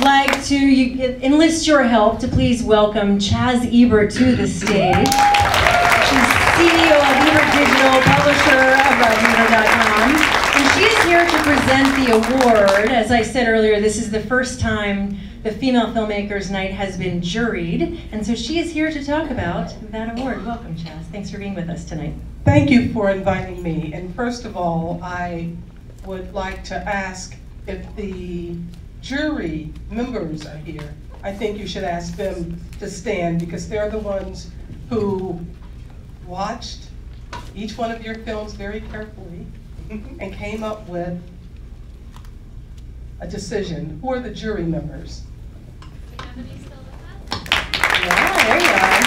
like to enlist your help to please welcome Chaz Ebert to the stage. She's CEO of Ebert Digital, publisher of Ebert.com, and she's here to present the award. As I said earlier, this is the first time the Female Filmmakers Night has been juried, and so she is here to talk about that award. Welcome, Chaz. Thanks for being with us tonight. Thank you for inviting me. And first of all, I would like to ask if the jury members are here. I think you should ask them to stand because they're the ones who watched each one of your films very carefully and came up with a decision. Who are the jury members? Yeah, there you are.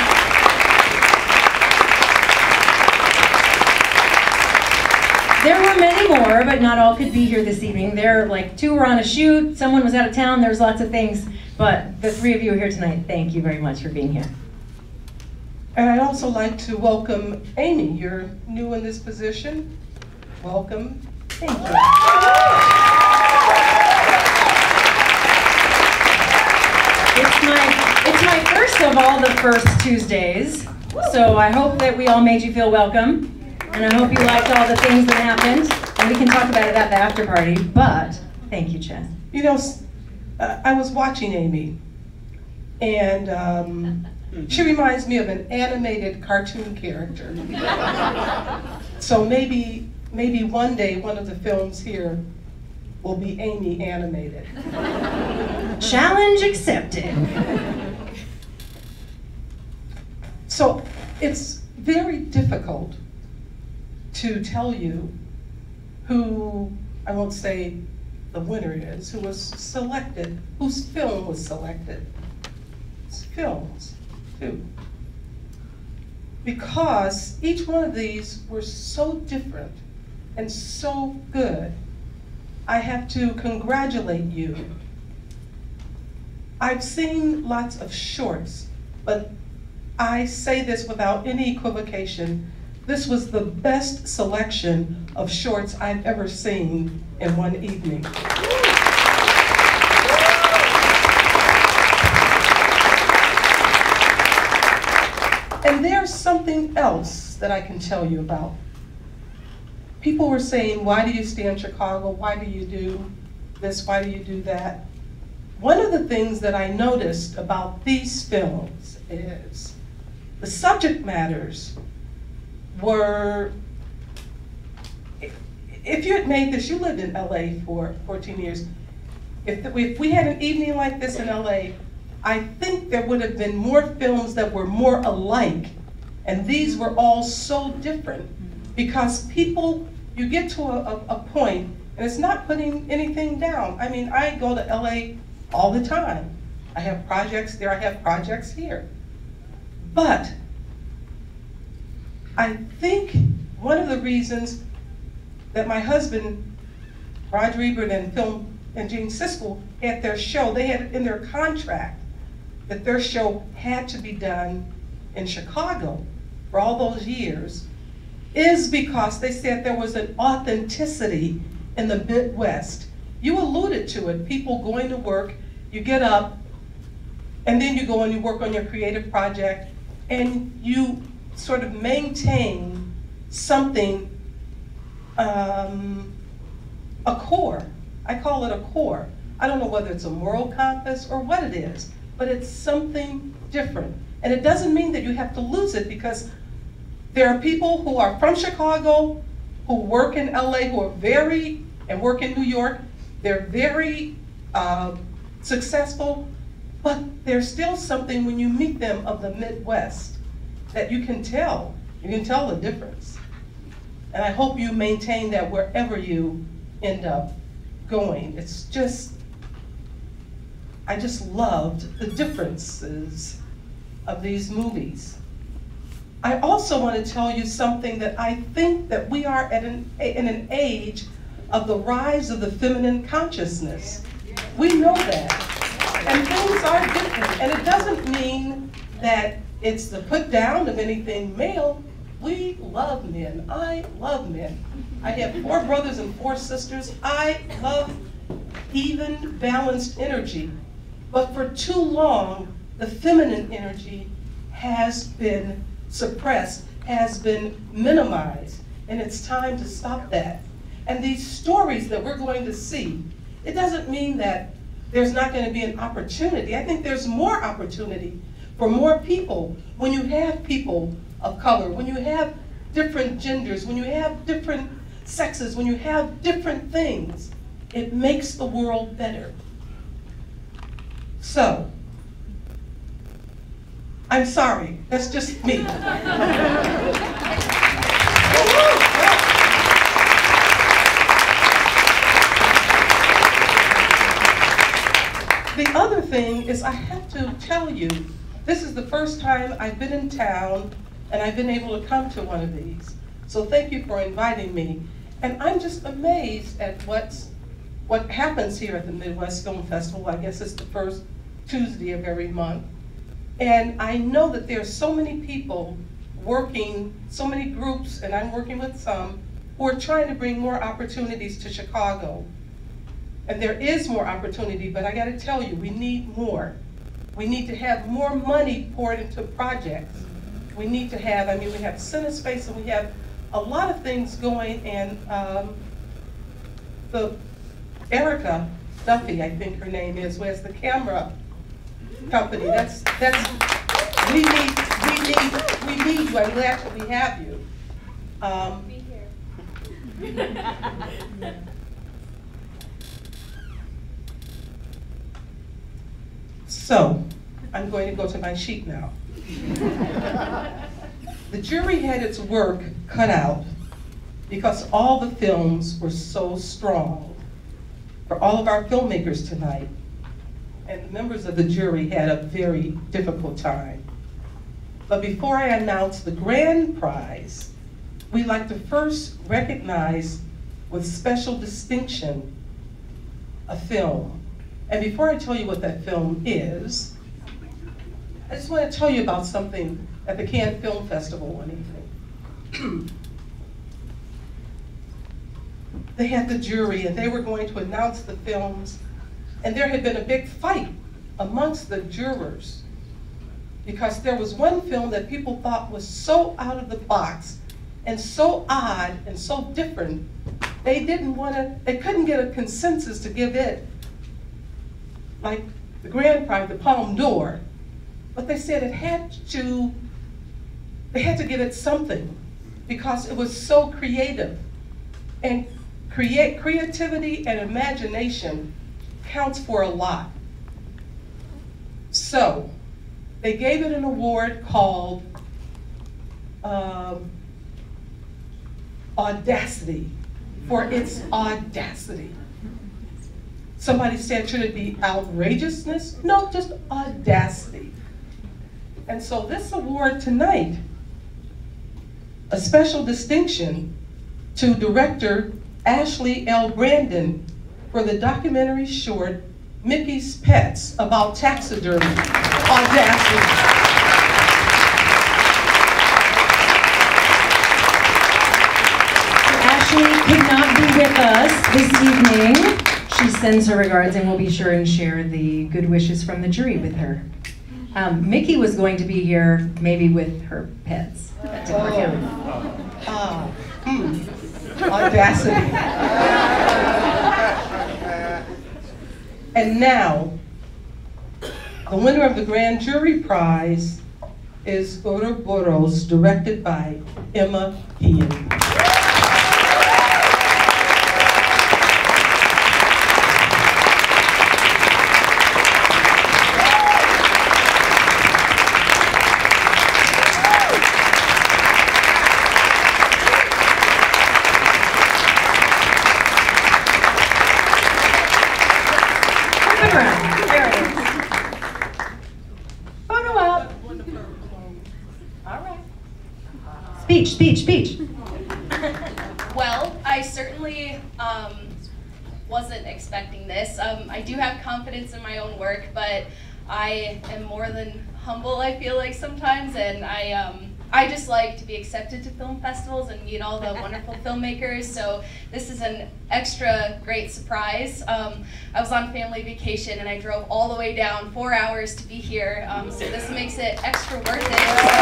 There were many more, but not all could be here this evening. There, like, two were on a shoot, someone was out of town, there's lots of things, but the three of you are here tonight. Thank you very much for being here. And I'd also like to welcome Amy. You're new in this position. Welcome. Thank you. It's my first of all the first Tuesdays, so I hope that we all made you feel welcome. And I hope you liked all the things that happened, and we can talk about it at the after party, but thank you, Chaz. You know, I was watching Amy, and she reminds me of an animated cartoon character. So maybe one day one of the films here will be Amy animated. Challenge accepted. So it's very difficult to tell you who, I won't say the winner is, who was selected, whose film was selected. It's films, too. Because each one of these were so different and so good, I have to congratulate you. I've seen lots of shorts, but I say this without any equivocation. This was the best selection of shorts I've ever seen in one evening. And there's something else that I can tell you about. People were saying, why do you stay in Chicago? Why do you do this? Why do you do that? One of the things that I noticed about these films is the subject matters were, if you had made this, you lived in LA for 14 years. If we had an evening like this in LA, I think there would have been more films that were more alike, and these were all so different because people, you get to a point, and it's not putting anything down. I mean, I go to LA all the time. I have projects there, I have projects here. But I think one of the reasons that my husband, Roger Ebert and Gene Siskel had their show, they had it in their contract that their show had to be done in Chicago for all those years, is because they said there was an authenticity in the Midwest. You alluded to it, people going to work, you get up, and then you go and you work on your creative project, and you sort of maintain something, a core. I call it a core. I don't know whether it's a moral compass or what it is, but it's something different. And it doesn't mean that you have to lose it, because there are people who are from Chicago, who work in LA, who are and work in New York. They're very successful, but there's still something when you meet them of the Midwest that you can tell. You can tell the difference. And I hope you maintain that wherever you end up going. It's just, I just loved the differences of these movies. I also want to tell you something that I think that we are in an age of the rise of the feminine consciousness. We know that. And things are different. And it doesn't mean that it's the put down of anything male. We love men. I love men. I have 4 brothers and 4 sisters. I love even, balanced energy. But for too long, the feminine energy has been suppressed, has been minimized, and it's time to stop that. And these stories that we're going to see, it doesn't mean that there's not going to be an opportunity. I think there's more opportunity for more people when you have people of color, when you have different genders, when you have different sexes, when you have different things. It makes the world better. So, I'm sorry, that's just me. The other thing is I have to tell you, this is the first time I've been in town and I've been able to come to one of these. So thank you for inviting me. And I'm just amazed at what happens here at the Midwest Film Festival. I guess it's the first Tuesday of every month. And I know that there's so many people working, so many groups, and I'm working with some, who are trying to bring more opportunities to Chicago. And there is more opportunity, but I gotta tell you, we need more. We need to have more money poured into projects. We need to have, I mean, we have CineSpace and we have a lot of things going, and the Erica Duffy, I think her name is, who has the camera company. We need you. I'm glad that we have you. Be here. So, I'm going to go to my sheet now. The jury had its work cut out because all the films were so strong for all of our filmmakers tonight. And the members of the jury had a very difficult time. But before I announce the grand prize, we'd like to first recognize with special distinction a film. And before I tell you what that film is, I just want to tell you about something at the Cannes Film Festival one evening. They had the jury and they were going to announce the films, and there had been a big fight amongst the jurors because there was one film that people thought was so out of the box and so odd and so different, they couldn't get a consensus to give it like the grand prize, the Palme d'Or, but they said they had to give it something because it was so creative. And creativity and imagination counts for a lot. So they gave it an award called Audacity, for its audacity. Somebody said, should it be outrageousness? No, just audacity. And so this award tonight, a special distinction to director Ashley L. Brandon for the documentary short, Mickey's Pets, about taxidermy. Audacity. Ashley could not be with us this evening. She sends her regards and will be sure and share the good wishes from the jury with her. Mickey was going to be here maybe with her pets. That didn't work out. Audacity. And now, the winner of the grand jury prize is OUROBOROS, directed by Emma Keehan. Speech. Well, I certainly wasn't expecting this. I do have confidence in my own work, but I am more than humble, I feel like sometimes, and I I just like to be accepted to film festivals and meet all the wonderful filmmakers, so this is an extra great surprise. I was on family vacation and I drove all the way down 4 hours to be here, so this makes it extra worth it.